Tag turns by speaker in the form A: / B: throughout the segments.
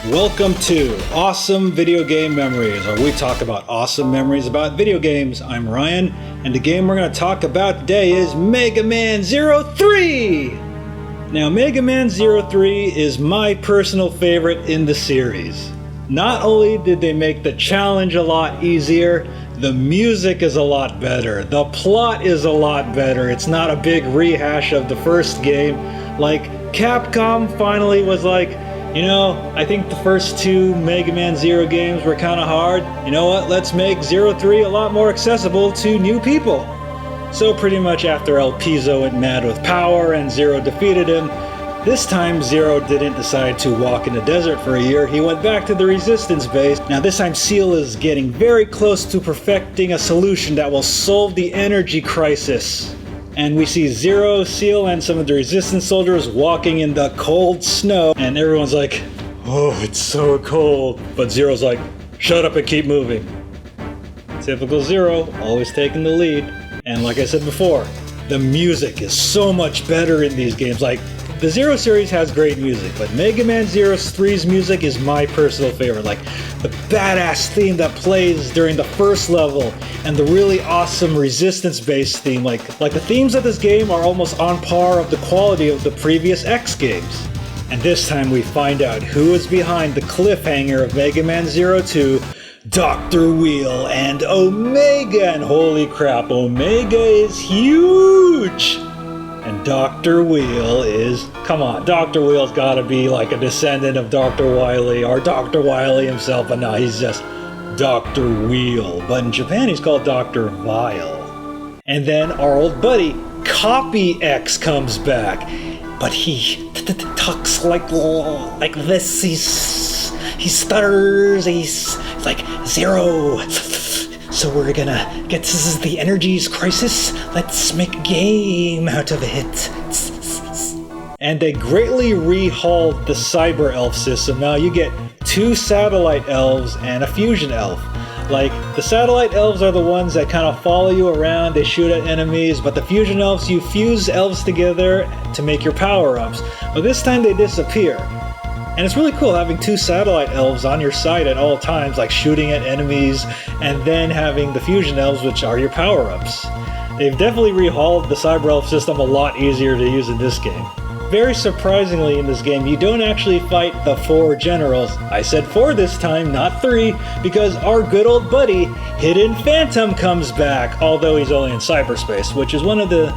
A: Welcome to Awesome Video Game Memories, where we talk about awesome memories about video games. I'm Ryan, and the game we're going to talk about today is Mega Man 03! Now, Mega Man 03 is my personal favorite in the series. Not only did they make the challenge a lot easier, the music is a lot better, the plot is a lot better, it's not a big rehash of the first game. Like, Capcom finally was like, you know, I think the first two Mega Man Zero games were kind of hard. You know what, let's make 03 a lot more accessible to new people. So pretty much after El Pizo went mad with power and Zero defeated him, this time Zero didn't decide to walk in the desert for a year, he went back to the Resistance base. Now this time Ciel is getting very close to perfecting a solution that will solve the energy crisis. And we see Zero, Ciel, and some of the Resistance soldiers walking in the cold snow, and everyone's like, oh, it's so cold. But Zero's like, shut up and keep moving. Typical Zero, always taking the lead. And like I said before, the music is so much better in these games. Like, the Zero series has great music, but Mega Man 03's music is my personal favorite. Like, the badass theme that plays during the first level, and the really awesome Resistance-based theme. Like the themes of this game are almost on par of the quality of the previous X games. And this time we find out who is behind the cliffhanger of Mega Man 02, Dr. Weil and Omega. And holy crap, Omega is huge! And Dr. Weil is, come on, Dr. Weil's gotta be like a descendant of Dr. Wily, or Dr. Wily himself, but no, he's just Dr. Weil. But in Japan, he's called Dr. Weil. And then our old buddy, Copy X, comes back. But he talks like this, he stutters, he's like, Zero. So we're gonna get the energies crisis. Let's make a game out of it. And they greatly rehauled the Cyber Elf system. Now you get 2 Satellite Elves and a Fusion Elf. Like, the Satellite Elves are the ones that kind of follow you around, they shoot at enemies, but the Fusion Elves, you fuse elves together to make your power-ups. But this time they disappear. And it's really cool having 2 Satellite Elves on your side at all times, like shooting at enemies, and then having the Fusion Elves, which are your power-ups. They've definitely rehauled the Cyber Elf system a lot easier to use in this game. Very surprisingly in this game, you don't actually fight the 4 generals. I said 4 this time, not 3, because our good old buddy, Hidden Phantom, comes back, although he's only in cyberspace, which is one of the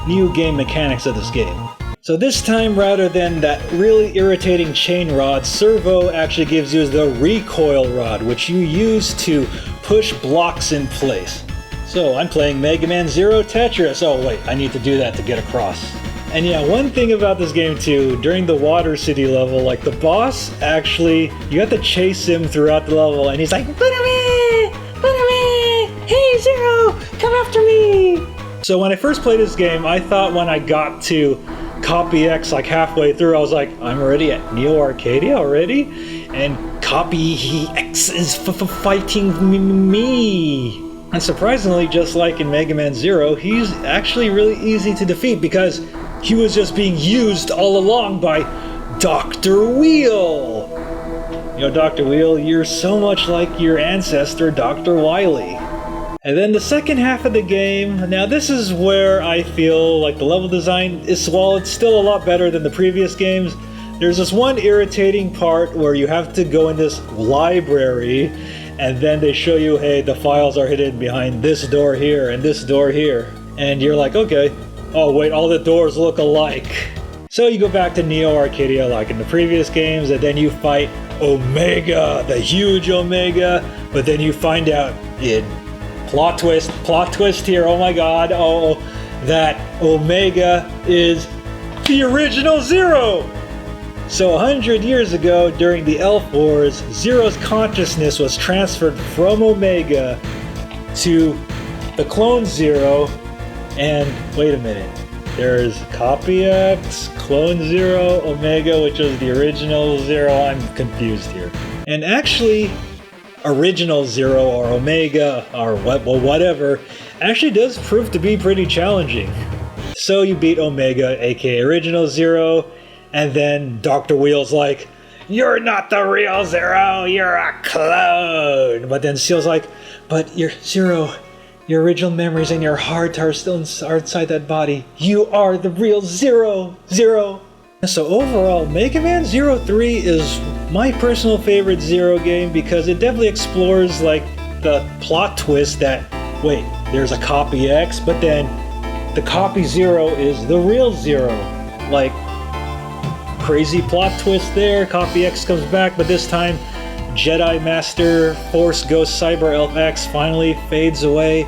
A: new game mechanics of this game. So this time, rather than that really irritating chain rod, Servo actually gives you the recoil rod, which you use to push blocks in place. So I'm playing Mega Man Zero Tetris. Oh wait, I need to do that to get across. And yeah, one thing about this game too, during the Water City level, like the boss actually, you have to chase him throughout the level, and he's like, Bunami! Hey Zero, come after me! So when I first played this game, I thought when I got to Copy X like halfway through, I was like, I'm already at Neo Arcadia already? And Copy X is fighting me! And surprisingly, just like in Mega Man Zero, he's actually really easy to defeat because he was just being used all along by Dr. Weil! You know, Dr. Weil, you're so much like your ancestor, Dr. Wily. And then the second half of the game, now this is where I feel like the level design is, while it's still a lot better than the previous games, there's this one irritating part where you have to go in this library and then they show you, hey, the files are hidden behind this door here and this door here. And you're like, okay, oh wait, all the doors look alike. So you go back to Neo Arcadia like in the previous games, and then you fight Omega, the huge Omega, but then you find out in plot twist here, oh my god, that Omega is the original Zero! So 100 years ago, during the Elf Wars, Zero's consciousness was transferred from Omega to the clone Zero, and wait a minute, there's Copy X, Clone Zero, Omega, which was the original Zero. I'm confused here. And actually, original Zero or Omega or whatever actually does prove to be pretty challenging. So you beat Omega, aka original Zero, and then Dr. Weil's like, you're not the real Zero, you're a clone. But then Ciel's like, but you're Zero, your original memories and your heart are still inside that body. You are the real Zero. So overall, Mega Man 03 is my personal favorite Zero game because it definitely explores like the plot twist that, wait, there's a copy X, but then the copy Zero is the real Zero. Like, crazy plot twist there, copy X comes back, but this time Jedi Master Force Ghost Cyber Elf X finally fades away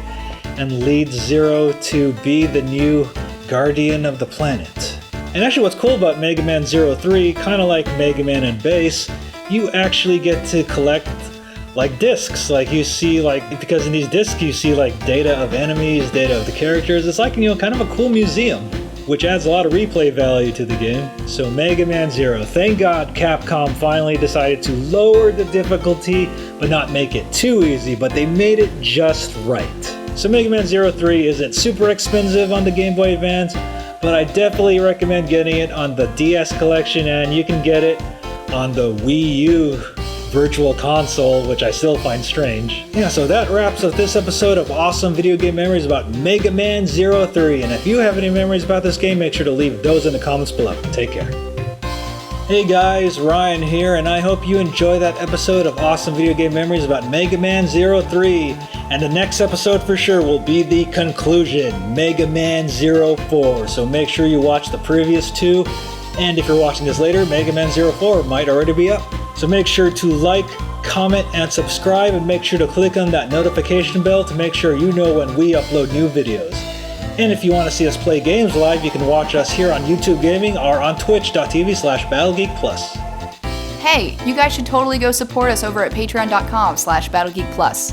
A: and leads Zero to be the new guardian of the planet. And actually what's cool about Mega Man 03, kind of like Mega Man and Base, you actually get to collect like discs. Like you see because in these discs you see like data of enemies, data of the characters. It's like, kind of a cool museum, which adds a lot of replay value to the game. So Mega Man 0, thank God Capcom finally decided to lower the difficulty, but not make it too easy, but they made it just right. So Mega Man 03 isn't super expensive on the Game Boy Advance, but I definitely recommend getting it on the DS collection, and you can get it on the Wii U Virtual Console, which I still find strange. Yeah, so that wraps up this episode of Awesome Video Game Memories about Mega Man 03, and if you have any memories about this game, make sure to leave those in the comments below. Take care. Hey guys, Ryan here, and I hope you enjoy that episode of Awesome Video Game Memories about Mega Man 03. And the next episode for sure will be the conclusion, Mega Man 04. So make sure you watch the previous two. And if you're watching this later, Mega Man 04 might already be up. So make sure to like, comment, and subscribe, and make sure to click on that notification bell to make sure you know when we upload new videos. And if you want to see us play games live, you can watch us here on YouTube Gaming or on twitch.tv/BattleGeekPlus.
B: Hey, you guys should totally go support us over at patreon.com/BattleGeekPlus.